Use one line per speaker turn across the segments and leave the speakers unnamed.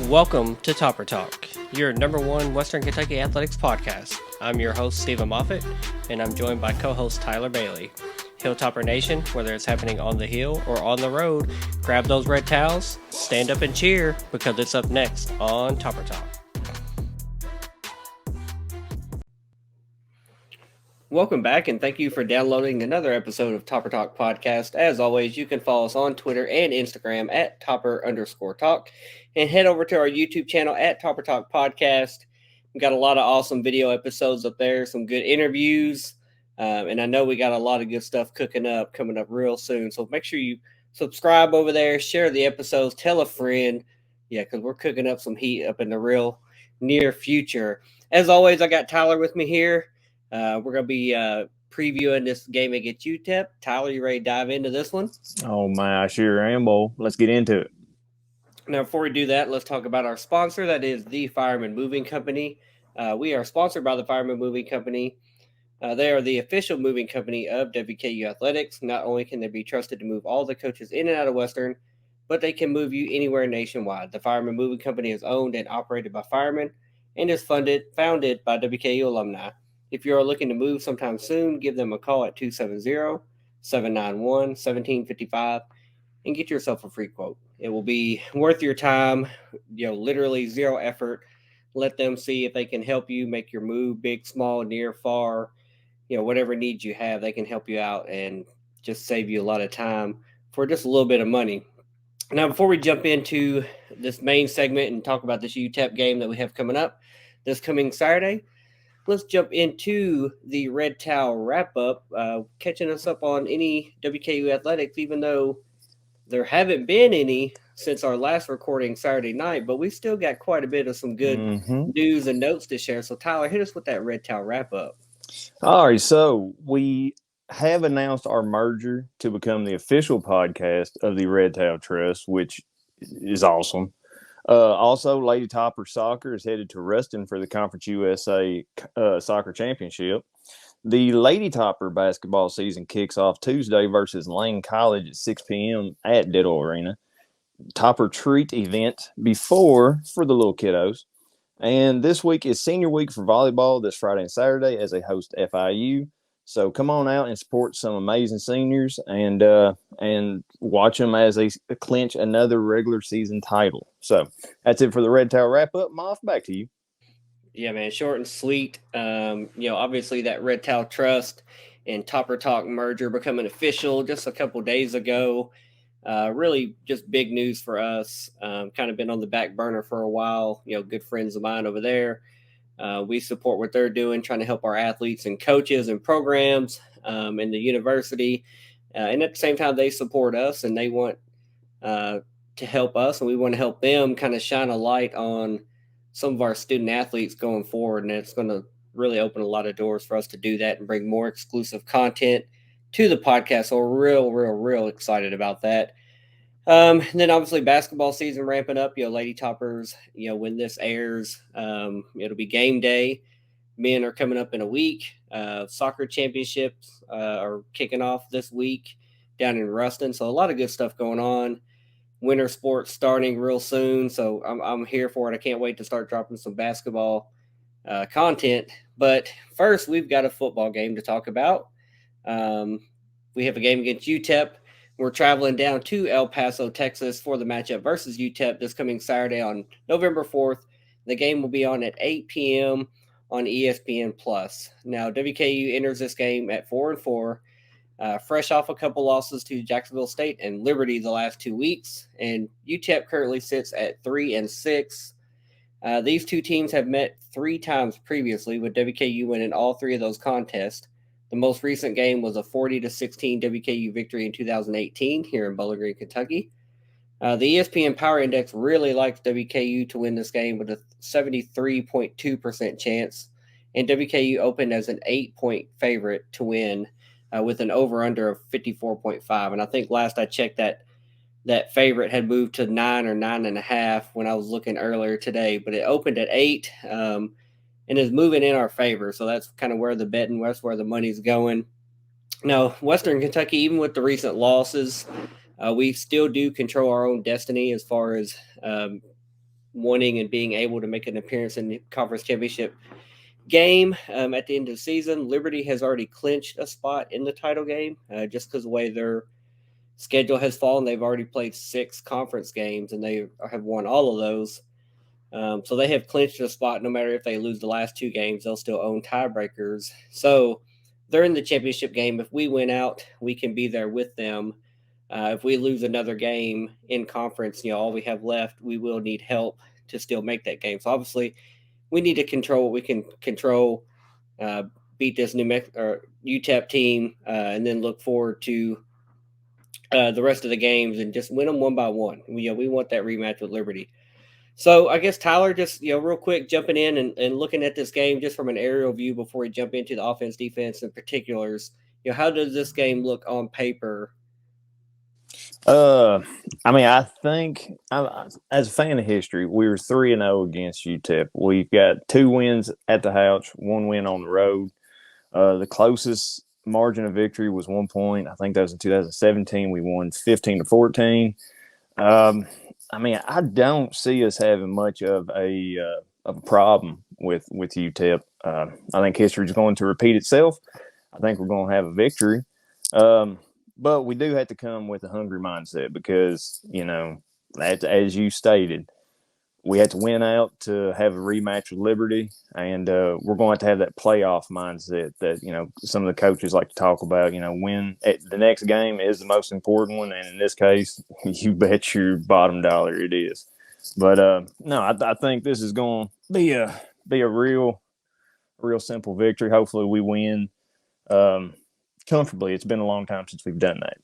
Welcome to Topper Talk, your number one Western Kentucky athletics podcast. I'm your host, Stephen Moffitt, and I'm joined by co-host Tyler Bailey. Hilltopper Nation, whether it's happening on the hill or on the road, grab those red towels, stand up and cheer, because it's up next on Topper Talk. Welcome back, and thank you for downloading another episode of Topper Talk Podcast. As always, you can follow us on Twitter and Instagram at Topper_Talk, and head over to our YouTube channel at Topper Talk Podcast. We've got a lot of awesome video episodes up there, some good interviews, and I know we got a lot of good stuff coming up real soon. So make sure you subscribe over there, share the episodes, tell a friend. Yeah, because we're cooking up some heat up in the real near future. As always, I got Tyler with me here. We're going to be previewing this game against UTEP. Tyler, you ready to dive into this one?
Oh, man, I sure am, Bo. Let's get into it.
Now, before we do that, let's talk about our sponsor. That is the Fireman Moving Company. We are sponsored by the Fireman Moving Company. They are the official moving company of WKU Athletics. Not only can they be trusted to move all the coaches in and out of Western, but they can move you anywhere nationwide. The Fireman Moving Company is owned and operated by firemen and is founded by WKU alumni. If you are looking to move sometime soon, give them a call at 270-791-1755 and get yourself a free quote. It will be worth your time, literally zero effort. Let them see if they can help you make your move, big, small, near, far, whatever needs you have, they can help you out and just save you a lot of time for just a little bit of money. Now, before we jump into this main segment and talk about this UTEP game that we have coming up this coming Saturday, let's jump into the Red Towel wrap-up, catching us up on any WKU athletics, even though there haven't been any since our last recording Saturday night, but we still got quite a bit of some good news and notes to share. So, Tyler, hit us with that Red Towel wrap-up.
All right, so we have announced our merger to become the official podcast of the Red Towel Trust, which is awesome. Also, Lady Topper Soccer is headed to Ruston for the Conference USA Soccer Championship. The Lady Topper basketball season kicks off Tuesday versus Lane College at 6 p.m. at Ditto Arena. Topper treat event for the little kiddos. And this week is senior week for volleyball this Friday and Saturday as they host FIU. So come on out and support some amazing seniors and watch them as they clinch another regular season title. So that's it for the Red Towel wrap-up. Moff, back to you.
Yeah, man, short and sweet. Obviously that Red Towel Trust and Topper Talk merger becoming official just a couple days ago. Really just big news for us. Kind of been on the back burner for a while. Good friends of mine over there. We support what they're doing, trying to help our athletes and coaches and programs in the university. And at the same time, they support us and they want to help us, and we want to help them kind of shine a light on some of our student athletes going forward. And it's going to really open a lot of doors for us to do that and bring more exclusive content to the podcast. So we're real excited about that. And then obviously basketball season ramping up, Lady Toppers, when this airs, it'll be game day. Men are coming up in a week. Soccer championships are kicking off this week down in Ruston. So a lot of good stuff going on. Winter sports starting real soon. So I'm here for it. I can't wait to start dropping some basketball content. But first, we've got a football game to talk about. We have a game against UTEP. We're traveling down to El Paso, Texas for the matchup versus UTEP this coming Saturday on November 4th. The game will be on at 8 p.m. on ESPN+. Now, WKU enters this game at 4-4, fresh off a couple losses to Jacksonville State and Liberty the last 2 weeks, and UTEP currently sits at 3-6. These two teams have met 3 times previously, with WKU winning all 3 of those contests. The most recent game was a 40-16 WKU victory in 2018 here in Bowling Green, Kentucky. The ESPN Power Index really likes WKU to win this game with a 73.2% chance, and WKU opened as an 8-point favorite to win with an over-under of 54.5. And I think last I checked that favorite had moved to 9 or 9.5 when I was looking earlier today, but it opened at 8. And is moving in our favor. So that's kind of where that's where the money's going. Now, Western Kentucky, even with the recent losses, we still do control our own destiny as far as wanting and being able to make an appearance in the conference championship game at the end of the season. Liberty has already clinched a spot in the title game just because the way their schedule has fallen. They've already played 6 conference games and they have won all of those. So they have clinched a spot. No matter if they lose the last 2 games, they'll still own tiebreakers. So they're in the championship game. If we win out, we can be there with them. If we lose another game in conference, all we have left, we will need help to still make that game. So obviously, we need to control what we can control, uh, beat this New Mexico or UTEP team, and then look forward to the rest of the games and just win them one by one. We want that rematch with Liberty. So I guess Tyler, just real quick, jumping in and looking at this game just from an aerial view before we jump into the offense, defense, and particulars. How does this game look on paper?
I mean, I think as a fan of history, we were 3-0 against UTEP. We've got 2 wins at the house, 1 win on the road. The closest margin of victory was 1 point. I think that was in 2017. We won 15-14. I mean, I don't see us having much of a problem with UTEP. I think history is going to repeat itself. I think we're going to have a victory. But we do have to come with a hungry mindset because, as you stated, we had to win out to have a rematch with Liberty, and we're going to have that playoff mindset that, some of the coaches like to talk about. Win the next game is the most important one, and in this case, you bet your bottom dollar it is. But no, I think this is going to be a real simple victory. Hopefully, we win comfortably. It's been a long time since we've done that.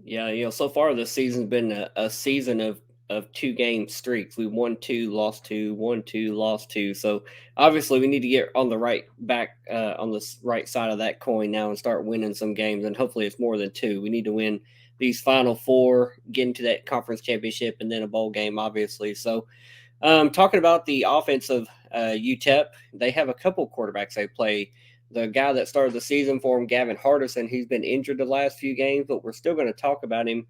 Yeah, so far this season's been a season of 2-game streaks. We won 2, lost 2, won 2, lost 2. So obviously we need to get on the right back on the right side of that coin now and start winning some games. And hopefully it's more than 2. We need to win these final 4, get into that conference championship, and then a bowl game, obviously. So talking about the offense of UTEP, they have a couple quarterbacks they play. The guy that started the season for him, Gavin Hardison, he's been injured the last few games, but we're still going to talk about him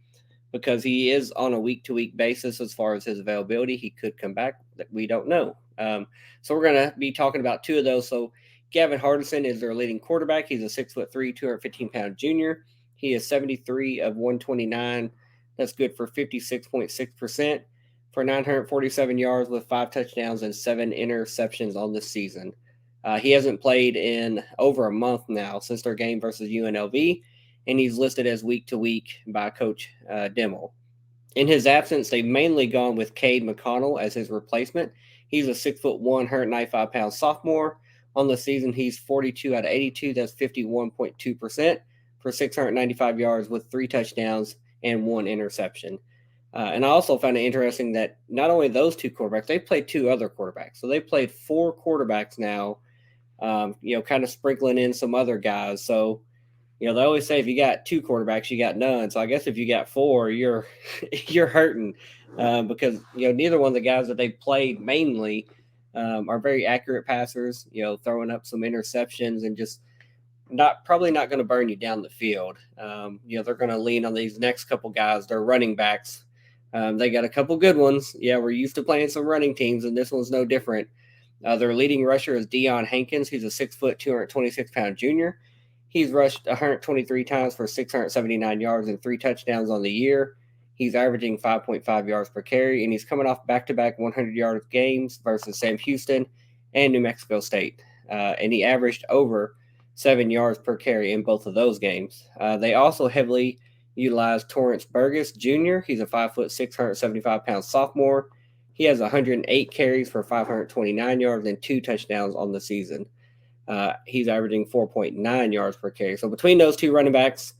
because he is on a week-to-week basis as far as his availability. He could come back. That we don't know. So we're going to be talking about 2 of those. So Gavin Hardison is their leading quarterback. He's a 6'3", 215-pound junior. He is 73 of 129. That's good for 56.6% for 947 yards with 5 touchdowns and 7 interceptions on this season. He hasn't played in over a month now since their game versus UNLV, and he's listed as week to week by Coach Dimmel. In his absence, they've mainly gone with Cade McConnell as his replacement. He's a 6'1", 195-pound sophomore. On the season, he's 42 out of 82. That's 51.2% for 695 yards with 3 touchdowns and 1 interception. And I also found it interesting that not only those 2 quarterbacks, they played 2 other quarterbacks. So they played 4 quarterbacks now, kind of sprinkling in some other guys. So, they always say if you got 2 quarterbacks, you got none. So I guess if you got 4, you're hurting because neither one of the guys that they played mainly are very accurate passers. Throwing up some interceptions and just probably not going to burn you down the field. They're going to lean on these next couple guys. They're running backs. They got a couple good ones. Yeah, we're used to playing some running teams, and this one's no different. Their leading rusher is Deion Hankins. He's a 6', 226-pound junior. He's rushed 123 times for 679 yards and 3 touchdowns on the year. He's averaging 5.5 yards per carry, and he's coming off back-to-back 100-yard games versus Sam Houston and New Mexico State. And he averaged over 7 yards per carry in both of those games. They also heavily utilized Torrance Burgess Jr. He's a 5'6", 175-pound sophomore. He has 108 carries for 529 yards and 2 touchdowns on the season. He's averaging 4.9 yards per carry. So between those 2 running backs,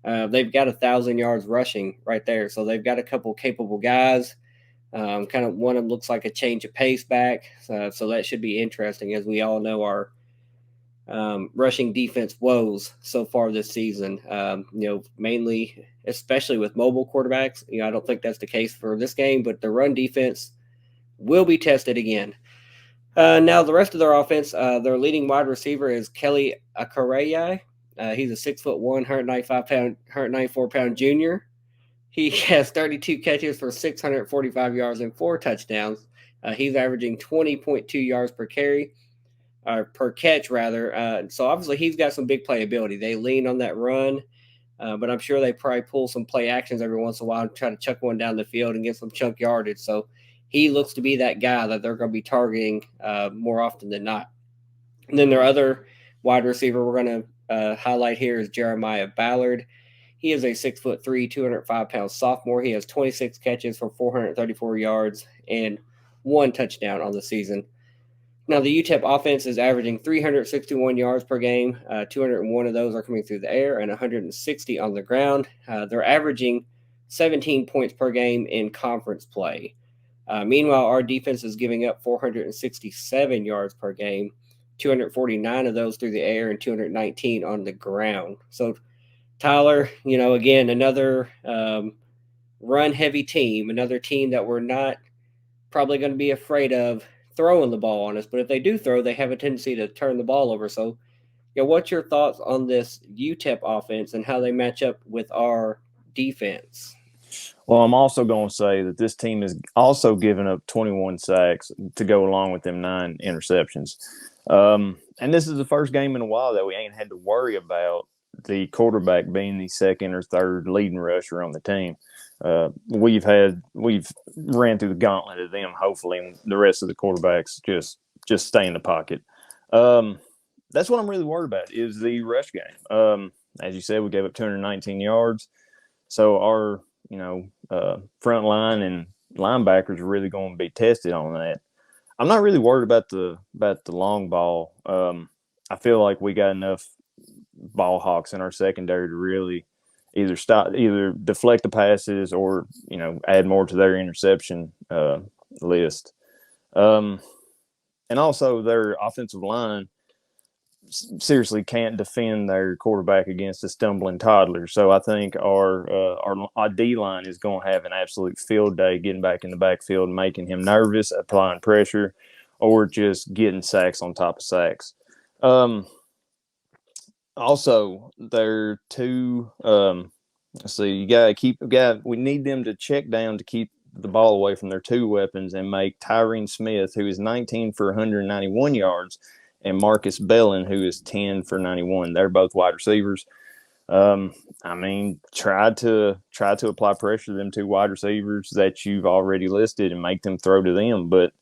they've got 1,000 yards rushing right there. So they've got a couple capable guys. Kind of one of them looks like a change of pace back. So that should be interesting, as we all know our rushing defense woes so far this season. Mainly, especially with mobile quarterbacks. I don't think that's the case for this game, but the run defense will be tested again. Now, the rest of their offense, their leading wide receiver is Kelly Akarayai. He's a 6'1", 194-pound junior. He has 32 catches for 645 yards and 4 touchdowns. He's averaging 20.2 yards per carry, or per catch rather. So obviously he's got some big playability. They lean on that run, but I'm sure they probably pull some play actions every once in a while and try to chuck one down the field and get some chunk yardage. So he looks to be that guy that they're going to be targeting more often than not. And then their other wide receiver we're going to highlight here is Jeremiah Ballard. He is a 6'3", 205-pound sophomore. He has 26 catches for 434 yards and 1 touchdown on the season. Now, the UTEP offense is averaging 361 yards per game. 201 of those are coming through the air and 160 on the ground. They're averaging 17 points per game in conference play. Meanwhile, our defense is giving up 467 yards per game, 249 of those through the air and 219 on the ground. So, Tyler, again, another run-heavy team, another team that we're not probably going to be afraid of throwing the ball on us. But if they do throw, they have a tendency to turn the ball over. So, what's your thoughts on this UTEP offense and how they match up with our defense?
Well, I'm also going to say that this team is also giving up 21 sacks to go along with them 9 interceptions. And this is the first game in a while that we ain't had to worry about the quarterback being the second or third leading rusher on the team. We've ran through the gauntlet of them, hopefully, and the rest of the quarterbacks just stay in the pocket. That's what I'm really worried about is the rush game. As you said, we gave up 219 yards. So our front line and linebackers are really going to be tested on that. I'm not really worried about the long ball. I feel like we got enough ball hawks in our secondary to really either deflect the passes or add more to their interception list. And also their offensive line seriously can't defend their quarterback against a stumbling toddler. So I think our D line is going to have an absolute field day getting back in the backfield, making him nervous, applying pressure, or just getting sacks on top of sacks. Also, they're two. Let's see. We need them to check down to keep the ball away from their two weapons and make Tyreen Smith, who is 19 for 191 yards, and Marcus Bellin, who is 10 for 91. They're both wide receivers. Try to apply pressure to them two wide receivers that you've already listed and make them throw to them. But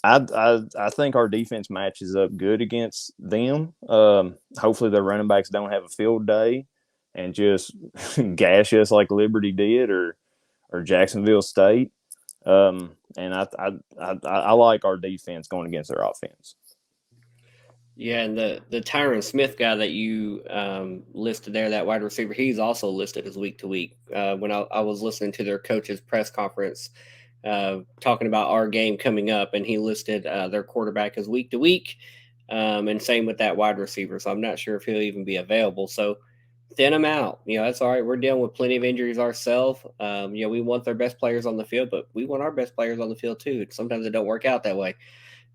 I think our defense matches up good against them. Hopefully their running backs don't have a field day and just gash us like Liberty did or Jacksonville State. And I like our defense going against their offense.
Yeah, and the Tyron Smith guy that you listed there, that wide receiver, he's also listed as week to week. When I was listening to their coach's press conference talking about our game coming up, and he listed their quarterback as week to week, and same with that wide receiver. So I'm not sure if he'll even be available. So thin him out. That's all right. We're dealing with plenty of injuries ourselves. We want their best players on the field, but we want our best players on the field too. Sometimes it don't work out that way.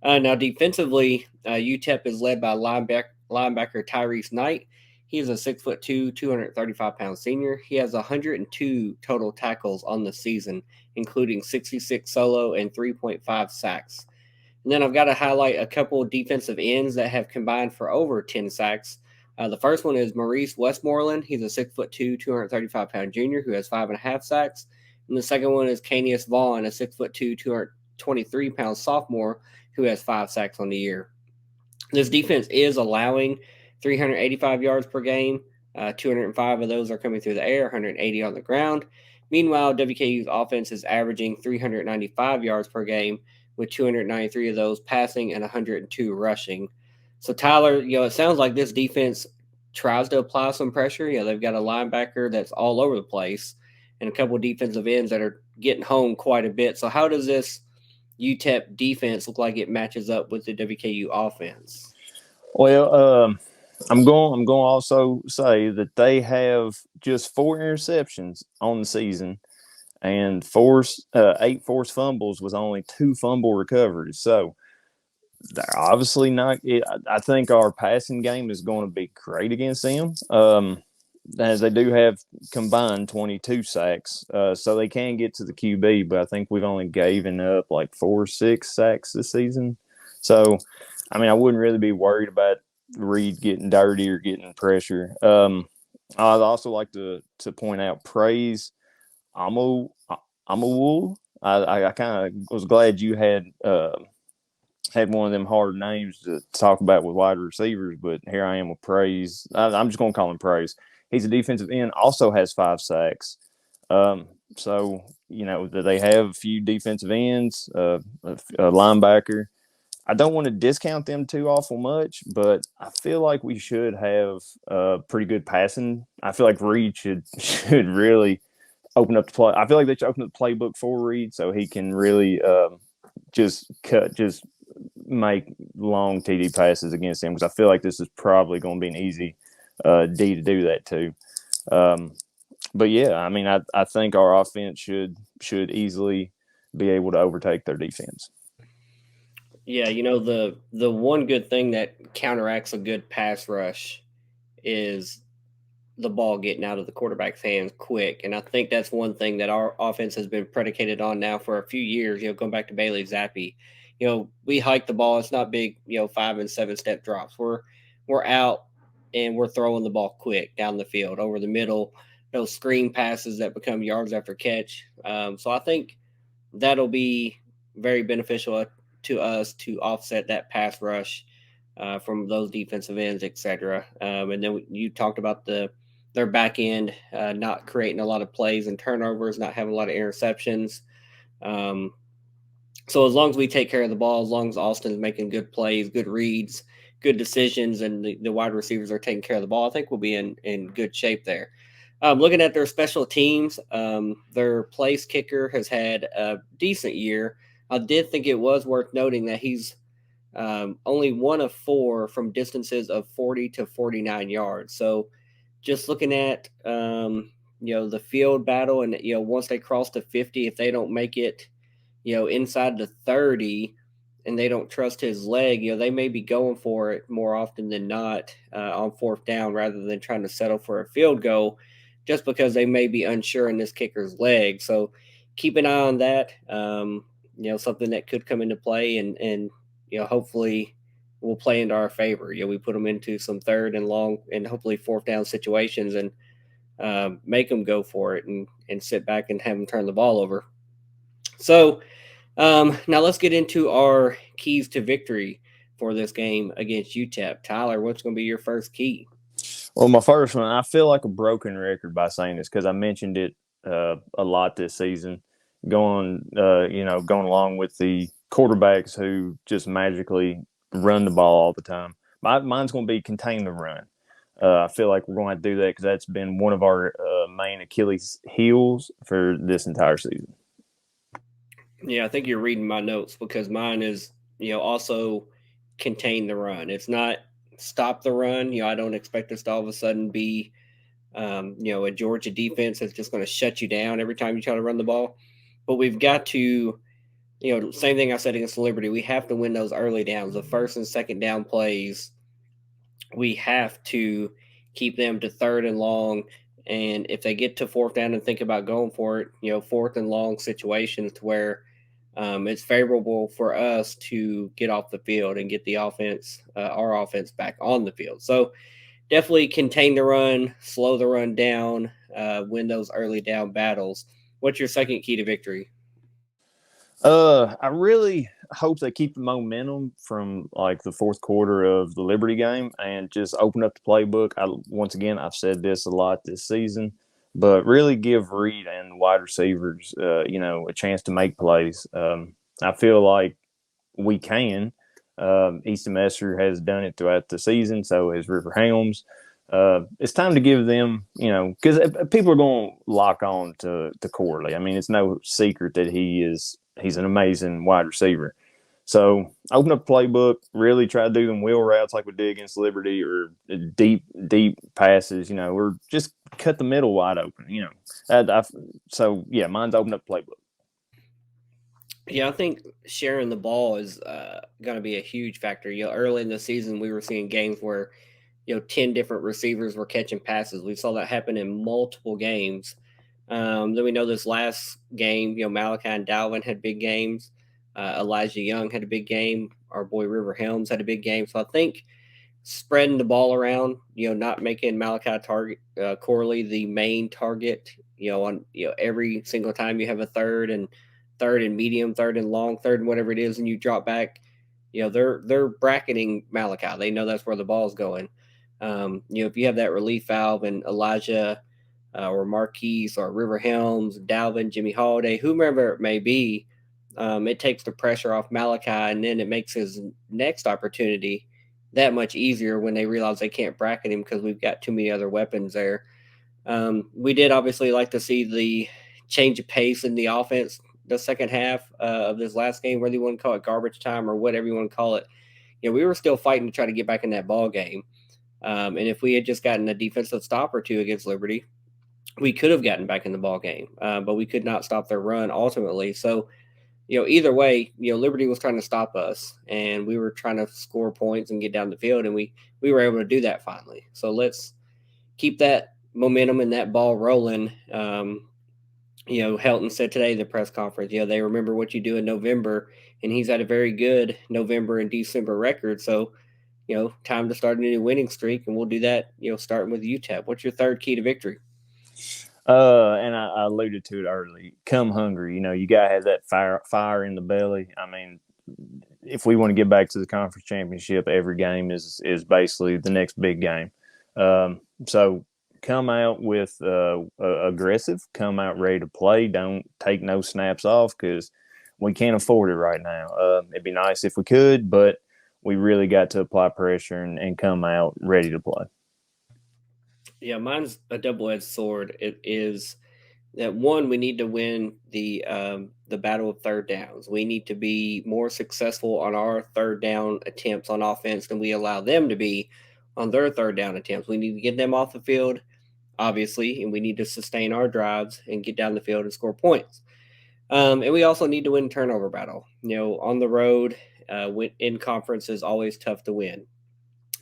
Now, defensively, UTEP is led by linebacker Tyrese Knight. He is a 6'2", 235-pound senior. He has 102 total tackles on the season, including 66 solo and 3.5 sacks. And then I've got to highlight a couple of defensive ends that have combined for over 10 sacks. The first one is Maurice Westmoreland. He's a 6'2", 235-pound junior who has 5.5 sacks. And the second one is Canius Vaughn, a 6'2", 223-pound sophomore who has 5 sacks on the year. This defense is allowing 385 yards per game. 205 of those are coming through the air, 180 on the ground. Meanwhile, WKU's offense is averaging 395 yards per game, with 293 of those passing and 102 rushing. So, Tyler, it sounds like this defense tries to apply some pressure. They've got a linebacker that's all over the place and a couple of defensive ends that are getting home quite a bit. So how does this UTEP defense look like it matches up with the WKU offense?
Well, I'm going to also say that they have just 4 interceptions on the season, and 8 forced fumbles was only 2 fumble recoveries. So they're obviously not. I think our passing game is going to be great against them. as they do have combined 22 sacks, so they can get to the QB. But I think we've only given up like 4 or 6 sacks this season. So, I mean, I wouldn't really be worried about Reed getting dirty or getting pressure. I'd also like to point out praise Amo Amawul. I kind of was glad you had one of them hard names to talk about with wide receivers, but here I am with praise. I'm just going to call him praise. He's a defensive end, also has 5 sacks. So, they have a few defensive ends, a linebacker. I don't want to discount them too awful much, but I feel like we should have pretty good passing. I feel like Reed should really open up the play. I feel like they should open up the playbook for Reed so he can really just make long TD passes against him, because I feel like this is probably going to be an easy D to do that too. But yeah, I mean, I think our offense should easily be able to overtake their defense.
Yeah, the one good thing that counteracts a good pass rush is the ball getting out of the quarterback's hands quick. And I think that's one thing that our offense has been predicated on now for a few years, going back to Bailey Zappi. We hike the ball. It's not big, 5 and 7 step drops. We're out and we're throwing the ball quick down the field, over the middle, those screen passes that become yards after catch. So I think that'll be very beneficial to us to offset that pass rush from those defensive ends, etc. And then you talked about their back end not creating a lot of plays and turnovers, not having a lot of interceptions. Um, so as long as we take care of the ball, as long as Austin's making good plays, good reads, good decisions, and the wide receivers are taking care of the ball, I think we'll be in good shape there. Looking at their special teams, their place kicker has had a decent year. I did think it was worth noting that he's only 1 of 4 from distances of 40 to 49 yards. So just looking at the field battle, and once they cross the 50, if they don't make it inside the 30 and they don't trust his leg, they may be going for it more often than not on fourth down, rather than trying to settle for a field goal, just because they may be unsure in this kicker's leg. So keep an eye on that. Something that could come into play, and hopefully will play into our favor. We put them into some third and long and hopefully fourth down situations, and make them go for it, and sit back and have them turn the ball over. So now let's get into our keys to victory for this game against UTEP. Tyler, what's going to be your first key?
Well, my first one, I feel like a broken record by saying this because I mentioned it a lot this season, going along with the quarterbacks who just magically run the ball all the time. Mine's going to be contain the run. I feel like we're going to do that because that's been one of our main Achilles heels for this entire season.
Yeah, I think you're reading my notes, because mine is, also contain the run. It's not stop the run. I don't expect us to all of a sudden be, a Georgia defense that's just going to shut you down every time you try to run the ball. But we've got to, same thing I said against Liberty. We have to win those early downs, the first and second down plays. We have to keep them to third and long. And if they get to fourth down and think about going for it, fourth and long situations to where it's favorable for us to get off the field and get the offense, our offense, back on the field. So definitely contain the run, slow the run down, win those early down battles. What's your second key to victory?
I really hope they keep the momentum from like the fourth quarter of the Liberty game and just open up the playbook. Once again, I've said this a lot this season, but really give Reed and wide receivers, a chance to make plays. I feel like we can. Easton Messer has done it throughout the season, so has River Helms. It's time to give them, because people are going to lock on to Corley. I mean, it's no secret that he's an amazing wide receiver. So open up the playbook, really try to do them wheel routes like we did against Liberty, or deep passes, or just cut the middle wide open, So, yeah, mine's open up the playbook.
Yeah, I think sharing the ball is going to be a huge factor. Early in the season, we were seeing games where, 10 different receivers were catching passes. We saw that happen in multiple games. Then we know this last game, Malachi and Dalvin had big games. Elijah Young had a big game. Our boy River Helms had a big game. So I think spreading the ball around, not making Malachi Corley the main target, on every single time you have a third and medium, third and long, third and whatever it is, and you drop back, they're bracketing Malachi. They know that's where the ball's going. If you have that relief valve and Elijah or Marquise or River Helms, Dalvin, Jimmy Holiday, whomever it may be, it takes the pressure off Malachi, and then it makes his next opportunity that much easier when they realize they can't bracket him because we've got too many other weapons there. We did obviously like to see the change of pace in the offense the second half of this last game, whether you want to call it garbage time or whatever you want to call it. We were still fighting to try to get back in that ball game. And if we had just gotten a defensive stop or two against Liberty, we could have gotten back in the ball game, but we could not stop their run ultimately. So, either way, Liberty was trying to stop us, and we were trying to score points and get down the field, and we were able to do that finally. So let's keep that momentum and that ball rolling. Helton said today the press conference, they remember what you do in November, and he's had a very good November and December record. So, time to start a new winning streak, and we'll do that, starting with UTEP. What's your third key to victory?
And I alluded to it early. Come hungry. You gotta have that fire in the belly. I mean, if we want to get back to the conference championship, every game is basically the next big game. So come out with aggressive. Come out ready to play. Don't take no snaps off because we can't afford it right now. It'd be nice if we could, but we really got to apply pressure and come out ready to play.
Yeah, mine's a double-edged sword. It is that one, we need to win the battle of third downs. We need to be more successful on our third down attempts on offense than we allow them to be on their third down attempts. We need to get them off the field, obviously, and we need to sustain our drives and get down the field and score points. And we also need to win turnover battle. On the road, in conference is always tough to win.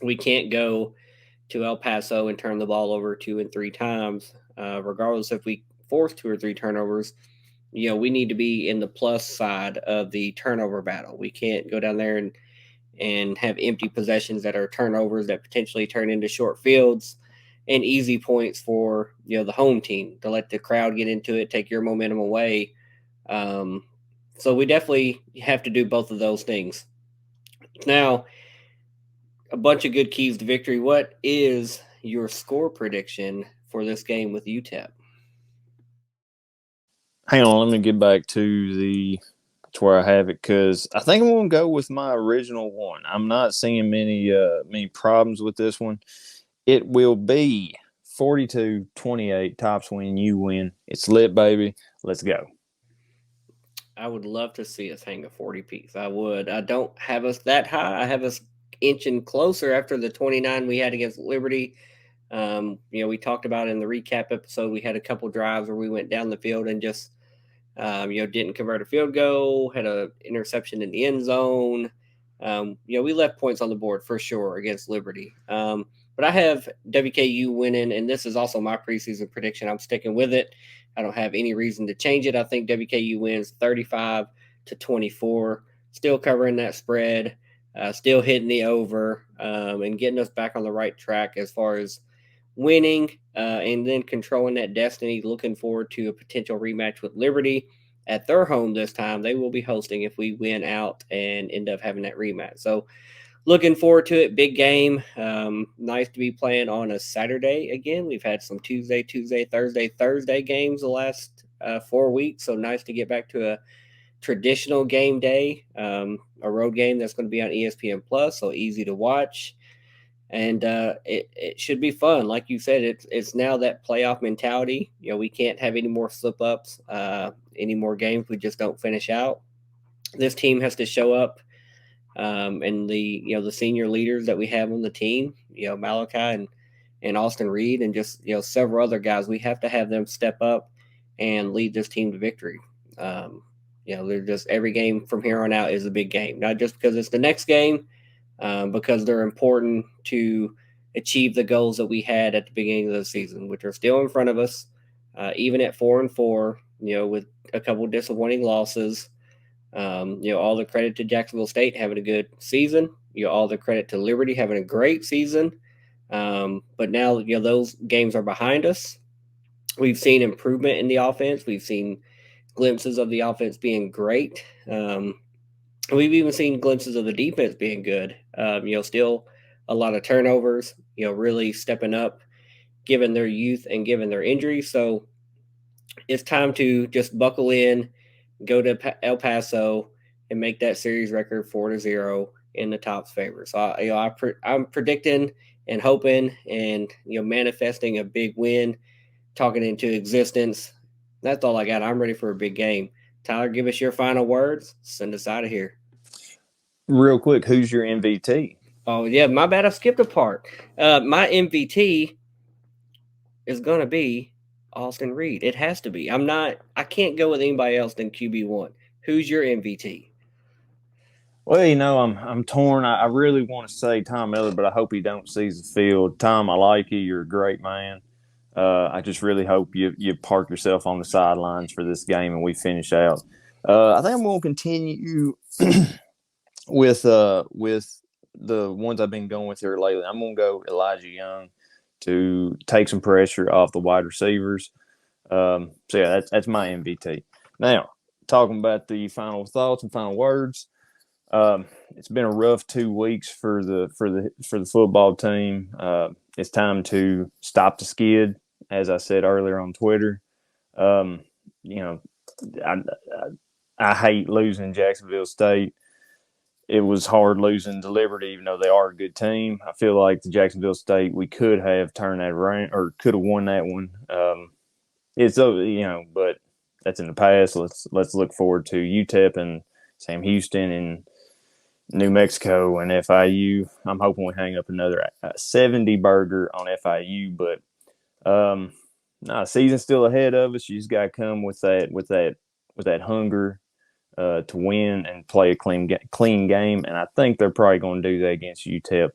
We can't go to El Paso and turn the ball over 2 and 3 times, regardless if we force 2 or 3 turnovers. We need to be in the plus side of the turnover battle. We can't go down there and have empty possessions that are turnovers that potentially turn into short fields and easy points for the home team to let the crowd get into it, take your momentum away. So we definitely have to do both of those things. Now, a bunch of good keys to victory. What is your score prediction for this game with UTEP?
Hang on, let me get back to where I have it because I think I'm going to go with my original one. I'm not seeing many problems with this one. It will be 42-28. Tops win, you win. It's lit, baby. Let's go.
I would love to see us hang a 40 piece. I would. I don't have us that high. I have us inching closer after the 29 we had against Liberty. We talked about in the recap episode, we had a couple drives where we went down the field and just, didn't convert a field goal, had an interception in the end zone. We left points on the board for sure against Liberty. But I have WKU winning, and this is also my preseason prediction. I'm sticking with it. I don't have any reason to change it. I think WKU wins 35-24, still covering that spread, still hitting the over, and getting us back on the right track as far as winning and then controlling that destiny. Looking forward to a potential rematch with Liberty at their home this time. They will be hosting if we win out and end up having that rematch. So looking forward to it. Big game. Nice to be playing on a Saturday again. We've had some Tuesday, Thursday games the last 4 weeks. So nice to get back to a traditional game day, a road game that's going to be on ESPN Plus, so easy to watch. And it should be fun. Like you said, it's now that playoff mentality. We can't have any more slip ups, any more games we just don't finish out. This team has to show up, and the senior leaders that we have on the team, Malachi and Austin Reed, and just several other guys, we have to have them step up and lead this team to victory. They're just every game from here on out is a big game, not just because it's the next game. Because they're important to achieve the goals that we had at the beginning of the season, which are still in front of us, even at 4-4. With a couple of disappointing losses. All the credit to Jacksonville State having a good season. All the credit to Liberty having a great season. But now, those games are behind us. We've seen improvement in the offense. We've seen glimpses of the offense being great. We've even seen glimpses of the defense being good. Still a lot of turnovers. Really stepping up, given their youth and given their injuries. So it's time to just buckle in, go to El Paso, and make that series record 4-0 in the Top's favor. So I'm predicting and hoping and manifesting a big win, talking into existence. That's all I got. I'm ready for a big game. Tyler, give us your final words. Send us out of here.
Real quick, who's your MVT?
Oh yeah, my bad. I skipped a part. My MVT is gonna be Austin Reed. It has to be. I can't go with anybody else than QB1. Who's your MVT?
Well, I'm torn. I really want to say Tom Miller, but I hope he don't seize the field. Tom, I like you. You're a great man. I just really hope you park yourself on the sidelines for this game and we finish out. I think I'm going to continue with the ones I've been going with here lately. I'm going to go Elijah Young to take some pressure off the wide receivers. So yeah, that's my MVT. Now, talking about the final thoughts and final words. It's been a rough 2 weeks for the football team. It's time to stop the skid, as I said earlier on Twitter. I hate losing Jacksonville State. It was hard losing to Liberty, even though they are a good team. I feel like the Jacksonville State, we could have turned that around or could have won that one. But that's in the past. Let's look forward to UTEP and Sam Houston and New Mexico and FIU. I'm hoping we hang up another 70 burger on FIU, but season's still ahead of us. You just got to come with that hunger to win and play a clean game, and I think they're probably going to do that against UTEP.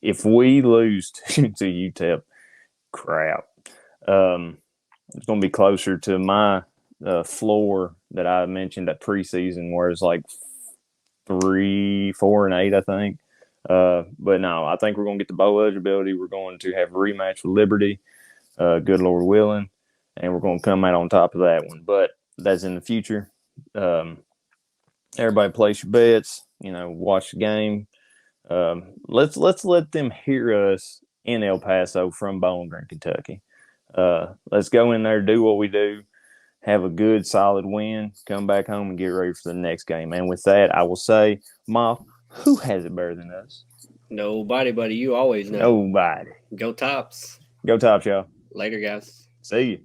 If we lose to UTEP, crap. It's going to be closer to my floor that I mentioned at preseason, where it's like 3, 4, and 8, I think. But no, I think we're going to get the bowl eligibility. We're going to have a rematch with Liberty, good Lord willing, and we're going to come out on top of that one. But that's in the future. Everybody place your bets. Watch the game. Let's let them hear us in El Paso from Bowling Green, Kentucky. Let's go in there, do what we do, have a good, solid win, come back home and get ready for the next game. And with that, I will say, Moff, who has it better than us?
Nobody, buddy. You always know.
Nobody.
Go Tops.
Go Tops, y'all.
Later, guys.
See you.